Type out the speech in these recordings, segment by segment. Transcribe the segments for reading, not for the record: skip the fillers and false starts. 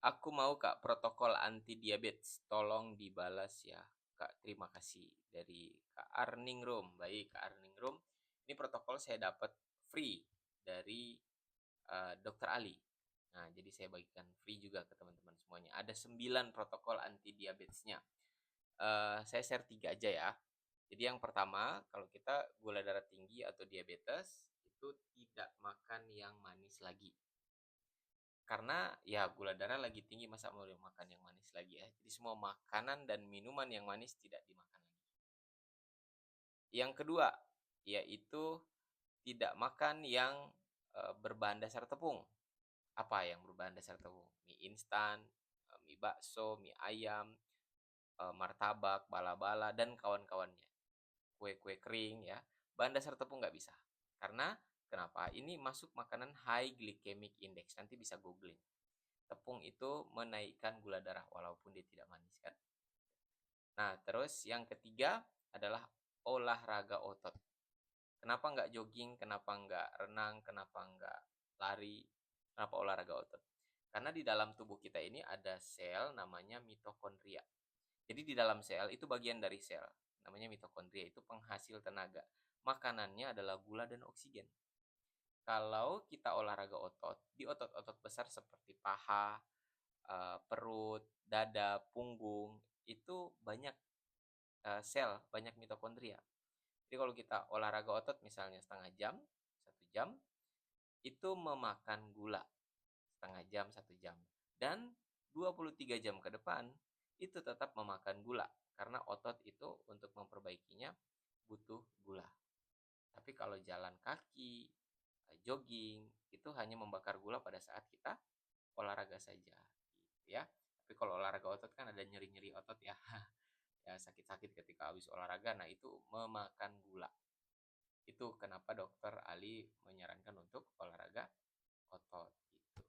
Aku mau Kak protokol anti diabetes. Tolong dibalas ya Kak. Terima kasih dari Kak Arningrum. Baik Kak Arningrum. Ini protokol saya dapat free dari Dokter Ali. Nah, jadi saya bagikan free juga ke teman-teman semuanya. Ada 9 protokol anti diabetesnya. Saya share 3 aja ya. Jadi yang pertama, kalau kita gula darah tinggi atau diabetes, itu tidak makan yang manis lagi. Karena ya gula darah lagi tinggi, masa mau makan yang manis lagi ya. Jadi semua makanan dan minuman yang manis tidak dimakan lagi. Yang kedua, yaitu tidak makan yang berbahan dasar tepung. Apa yang berbahan dasar tepung? Mie instan, mie bakso, mie ayam, martabak, bala-bala, dan kawan-kawannya. Kue-kue kering ya. Bahan dasar tepung nggak bisa. Karena kenapa? Ini masuk makanan high glycemic index. Nanti bisa googling. Tepung itu menaikkan gula darah walaupun dia tidak manis kan. Nah, terus yang ketiga adalah olahraga otot. Kenapa nggak jogging? Kenapa nggak renang? Kenapa nggak lari? Kenapa olahraga otot? Karena di dalam tubuh kita ini ada sel namanya mitokondria. Jadi di dalam sel itu bagian dari sel. Namanya mitokondria, itu penghasil tenaga. Makanannya adalah gula dan oksigen. Kalau kita olahraga otot, di otot-otot besar seperti paha, perut, dada, punggung, itu banyak sel, banyak mitokondria. Jadi kalau kita olahraga otot misalnya setengah jam, 1 jam, itu memakan gula setengah jam, 1 jam. Dan 23 jam ke depan, itu tetap memakan gula. Karena otot itu untuk memperbaikinya butuh gula. Tapi kalau jalan kaki, jogging, itu hanya membakar gula pada saat kita olahraga saja. Gitu ya. Tapi kalau olahraga otot kan ada nyeri-nyeri otot ya. Ya sakit-sakit ketika habis olahraga, nah itu memakan gula. Itu kenapa dokter Ali menyarankan untuk olahraga otot gitu.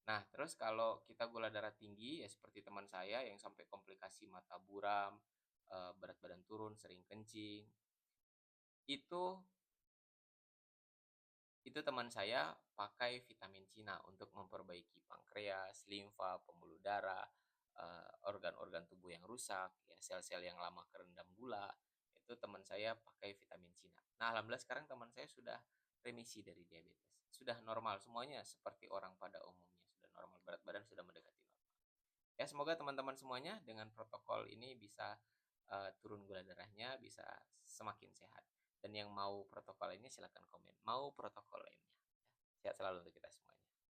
Nah, terus kalau kita gula darah tinggi ya seperti teman saya yang sampai komplikasi mata buram, berat badan turun, sering kencing, itu teman saya pakai vitamin Cina untuk memperbaiki pankreas, limfa, pembuluh darah, organ-organ tubuh yang rusak, ya sel-sel yang lama kerendam gula. Itu teman saya pakai vitamin Cina. Nah, alhamdulillah sekarang teman saya sudah remisi dari diabetes. Sudah normal semuanya seperti orang pada umumnya, sudah normal, berat badan sudah mendekati normal. Ya, semoga teman-teman semuanya dengan protokol ini bisa turun gula darahnya, bisa semakin sehat. Dan yang mau protokol ini silahkan komen. Mau protokol lainnya. Sehat selalu untuk kita semuanya.